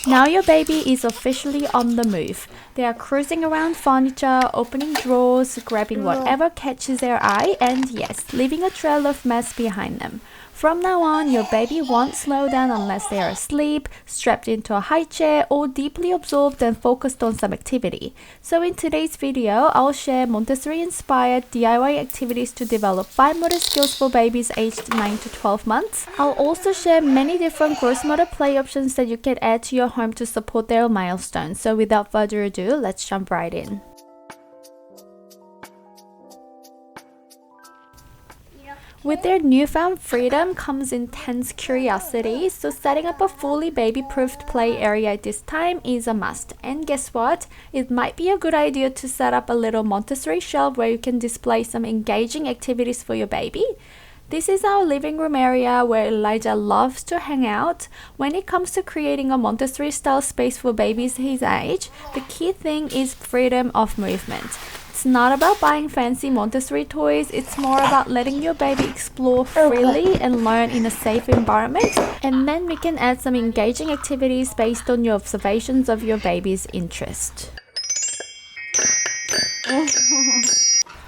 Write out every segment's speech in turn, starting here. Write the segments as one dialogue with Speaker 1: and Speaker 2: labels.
Speaker 1: Now your baby is officially on the move. They are cruising around furniture, opening drawers, grabbing whatever catches their eye, and yes, leaving a trail of mess behind them. From now on, your baby won't slow down unless they are asleep, strapped into a high chair, or deeply absorbed and focused on some activity. So in today's video, I'll share Montessori-inspired DIY activities to develop fine motor skills for babies aged 9 to 12 months. I'll also share many different gross motor play options that you can add to your home to support their milestones. So without further ado, let's jump right in. With their newfound freedom comes intense curiosity, so setting up a fully baby-proofed play area at this time is a must. And guess what? It might be a good idea to set up a little Montessori shelf where you can display some engaging activities for your baby. This is our living room area where Elijah loves to hang out. When it comes to creating a Montessori-style space for babies his age, the key thing is freedom of movement. It's not about buying fancy Montessori toys, it's more about letting your baby explore freely and learn in a safe environment. And then we can add some engaging activities based on your observations of your baby's interest.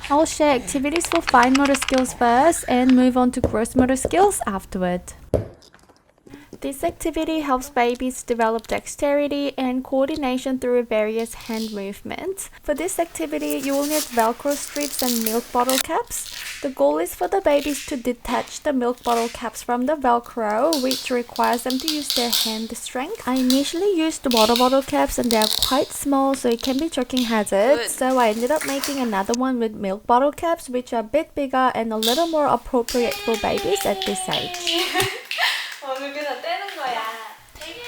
Speaker 1: I'll share activities for fine motor skills first and move on to gross motor skills afterward. This activity helps babies develop dexterity and coordination through various hand movements. For this activity, you will need Velcro strips and milk bottle caps. The goal is for the babies to detach the milk bottle caps from the Velcro, which requires them to use their hand strength. I initially used the water bottle caps and they are quite small, so it can be choking hazard. So I ended up making another one with milk bottle caps, which are a bit bigger and a little more appropriate for babies at this age.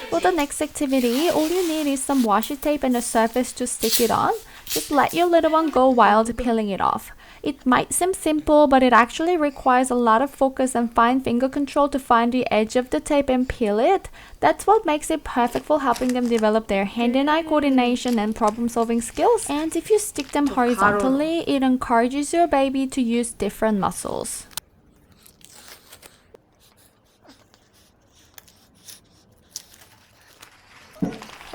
Speaker 1: For the next activity, all you need is some washi tape and a surface to stick it on. Just let your little one go wild peeling it off. It might seem simple, but it actually requires a lot of focus and fine finger control to find the edge of the tape and peel it. That's what makes it perfect for helping them develop their hand and eye coordination and problem-solving skills. And if you stick them horizontally, it encourages your baby to use different muscles.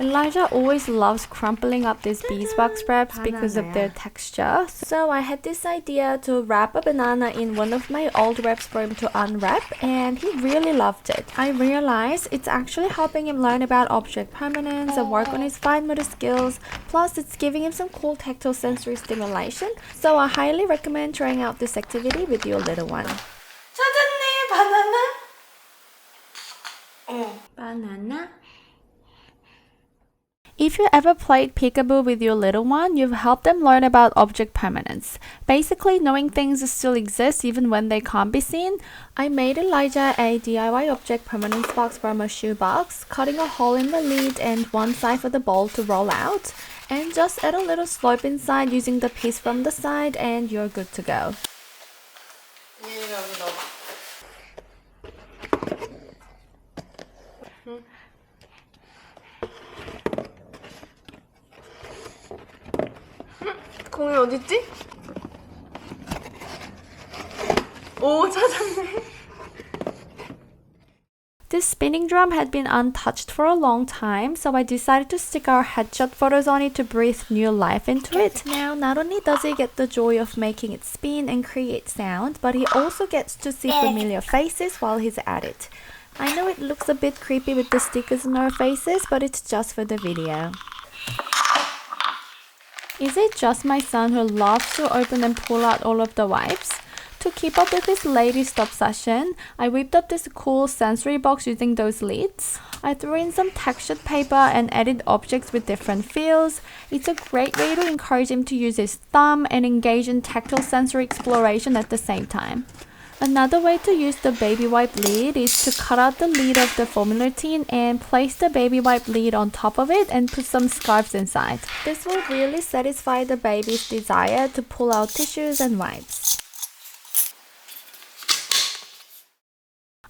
Speaker 1: Elijah always loves crumpling up these beeswax wraps because of their texture. So I had this idea to wrap a banana in one of my old wraps for him to unwrap, and he really loved it. I realized it's actually helping him learn about object permanence and work on his fine motor skills. Plus, it's giving him some cool tactile sensory stimulation. So I highly recommend trying out this activity with your little one.
Speaker 2: 찾았네, 바나나?
Speaker 1: Banana. If you ever played peekaboo with your little one, you've helped them learn about object permanence. Basically, knowing things still exist even when they can't be seen. I made Elijah a DIY object permanence box from a shoebox, cutting a hole in the lid and one side for the bowl to roll out. And just add a little slope inside using the piece from the side and you're good to go.
Speaker 2: 공이 어딨지? 오, 찾았네.
Speaker 1: This spinning drum had been untouched for a long time, so I decided to stick our headshot photos on it to breathe new life into it. Now, not only does he get the joy of making it spin and create sound, but he also gets to see familiar faces while he's at it. I know it looks a bit creepy with the stickers on our faces, but it's just for the video. Is it just my son who loves to open and pull out all of the wipes? To keep up with his latest obsession, I whipped up this cool sensory box using those lids. I threw in some textured paper and added objects with different feels. It's a great way to encourage him to use his thumb and engage in tactile sensory exploration at the same time. Another way to use the baby wipe lid is to cut out the lid of the formula tin and place the baby wipe lid on top of it and put some scarves inside. This will really satisfy the baby's desire to pull out tissues and wipes.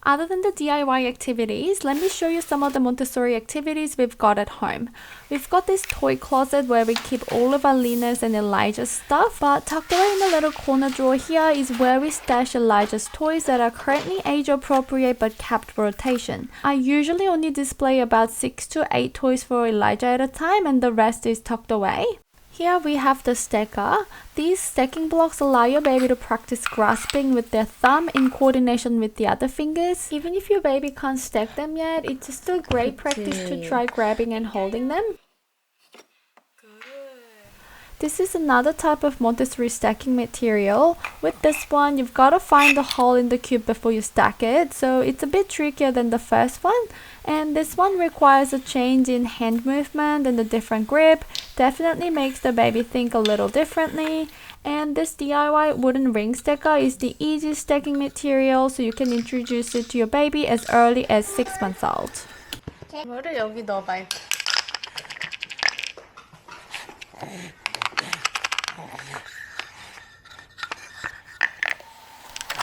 Speaker 1: Other than the DIY activities, let me show you some of the Montessori activities we've got at home. We've got this toy closet where we keep all of our Lena's and Elijah's stuff, but tucked away in the little corner drawer here is where we stash Elijah's toys that are currently age appropriate but kept for rotation. I usually only display about 6 to 8 toys for Elijah at a time, and the rest is tucked away. Here we have the stacker. These stacking blocks allow your baby to practice grasping with their thumb in coordination with the other fingers. Even if your baby can't stack them yet, it's still great practice to try grabbing and holding them. This is another type of Montessori stacking material. With this one, you've got to find the hole in the cube before you stack it, so it's a bit trickier than the first one. And this one requires a change in hand movement and a different grip. Definitely makes the baby think a little differently. And this DIY wooden ring stacker is the easiest stacking material, so you can introduce it to your baby as early as 6 months old.
Speaker 2: 뭐를 여기 넣어봐.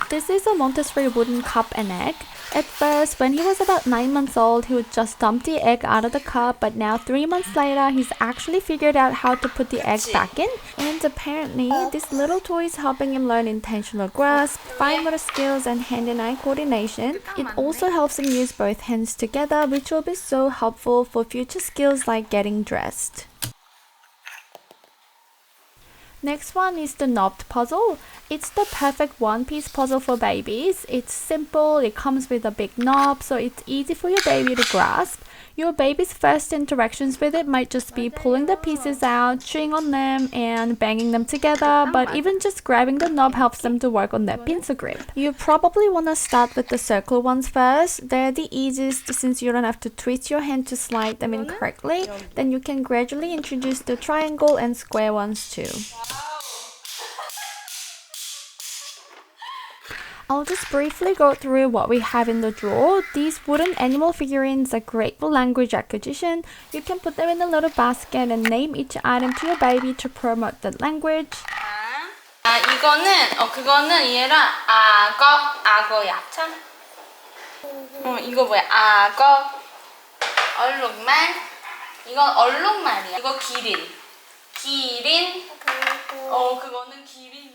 Speaker 1: This is a Montessori wooden cup and egg. At first, when he was about 9 months old, he would just dump the egg out of the cup, but now 3 months later, he's actually figured out how to put the egg back in. And apparently, this little toy is helping him learn intentional grasp, fine motor skills, and hand and eye coordination. It also helps him use both hands together, which will be so helpful for future skills like getting dressed. Next one is the knobbed puzzle. It's the perfect one-piece puzzle for babies. It's simple, it comes with a big knob, so it's easy for your baby to grasp. Your baby's first interactions with it might just be pulling the pieces out, chewing on them, and banging them together, but even just grabbing the knob helps them to work on their pincer grip. You probably want to start with the circle ones first. They're the easiest since you don't have to twist your hand to slide them in correctly. Then you can gradually introduce the triangle and square ones too. I'll just briefly go through what we have in the drawer. These wooden animal figurines are great for language acquisition. You can put them in a little basket and name each item to your baby to promote the language.
Speaker 2: 그거는 얘랑 악어야. 참. 이거 뭐야? 악어. 얼룩말. 이건 얼룩말이야. 이거 기린. 그거는 기린이에요.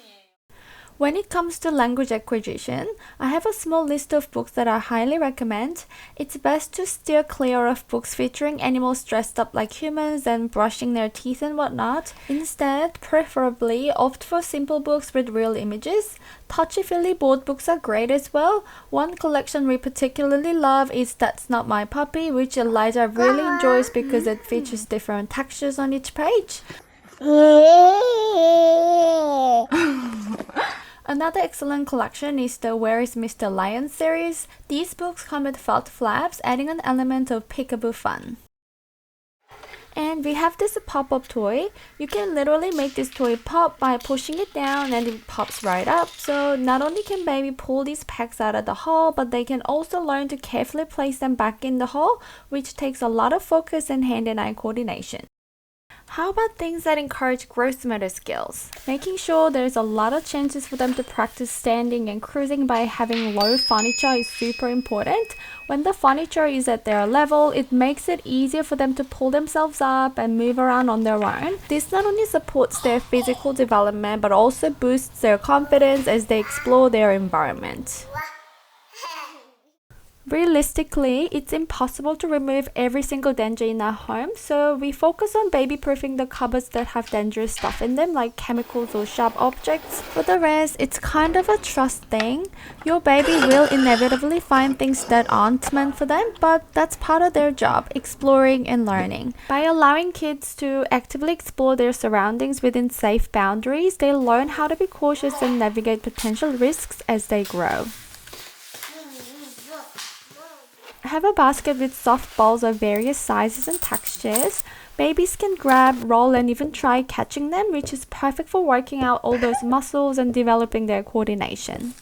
Speaker 1: When it comes to language acquisition, I have a small list of books that I highly recommend. It's best to steer clear of books featuring animals dressed up like humans and brushing their teeth and whatnot. Instead, preferably opt for simple books with real images. Touchy-feely board books are great as well. One collection we particularly love is That's Not My Puppy, which Elijah really enjoys because it features different textures on each page. Another excellent collection is the Where is Mr. Lion series. These books come with felt flaps, adding an element of peekaboo fun. And we have this pop-up toy. You can literally make this toy pop by pushing it down and it pops right up. So not only can baby pull these packs out of the hole, but they can also learn to carefully place them back in the hole, which takes a lot of focus and hand and eye coordination. How about things that encourage gross motor skills? Making sure there's a lot of chances for them to practice standing and cruising by having low furniture is super important. When the furniture is at their level, it makes it easier for them to pull themselves up and move around on their own. This not only supports their physical development, but also boosts their confidence as they explore their environment. Realistically, it's impossible to remove every single danger in our home, so we focus on baby-proofing the cupboards that have dangerous stuff in them, like chemicals or sharp objects. For the rest, it's kind of a trust thing. Your baby will inevitably find things that aren't meant for them, but that's part of their job, exploring and learning. By allowing kids to actively explore their surroundings within safe boundaries, they learn how to be cautious and navigate potential risks as they grow. Have a basket with soft balls of various sizes and textures. Babies can grab, roll, and even try catching them, which is perfect for working out all those muscles and developing their coordination.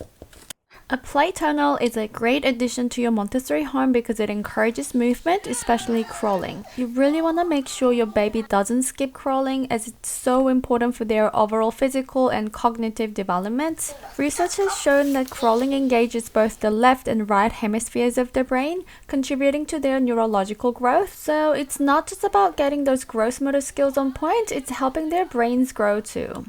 Speaker 1: A play tunnel is a great addition to your Montessori home because it encourages movement, especially crawling. You really want to make sure your baby doesn't skip crawling as it's so important for their overall physical and cognitive development. Research has shown that crawling engages both the left and right hemispheres of the brain, contributing to their neurological growth. So it's not just about getting those gross motor skills on point, it's helping their brains grow too.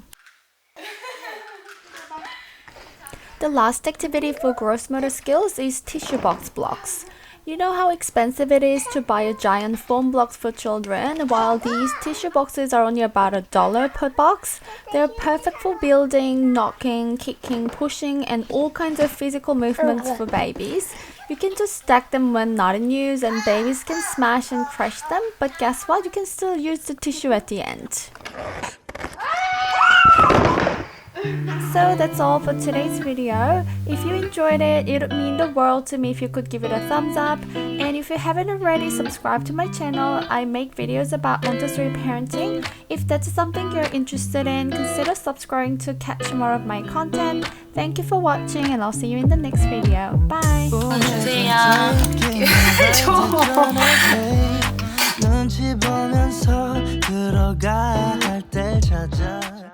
Speaker 1: The last activity for gross motor skills is tissue box blocks. You know how expensive it is to buy a giant foam blocks for children, while these tissue boxes are only about $1 per box. They're perfect for building, knocking, kicking, pushing, and all kinds of physical movements for babies. You can just stack them when not in use and babies can smash and crush them, but guess what? You can still use the tissue at the end. So that's all for today's video. If you enjoyed it, it would mean the world to me if you could give it a thumbs up. And if you haven't already, subscribe to my channel. I make videos about Montessori parenting. If that's something you're interested in, consider subscribing to catch more of my content. Thank you for watching and I'll see you in the next video. Bye!
Speaker 3: 눈치 보면서 들어가 할 때 찾아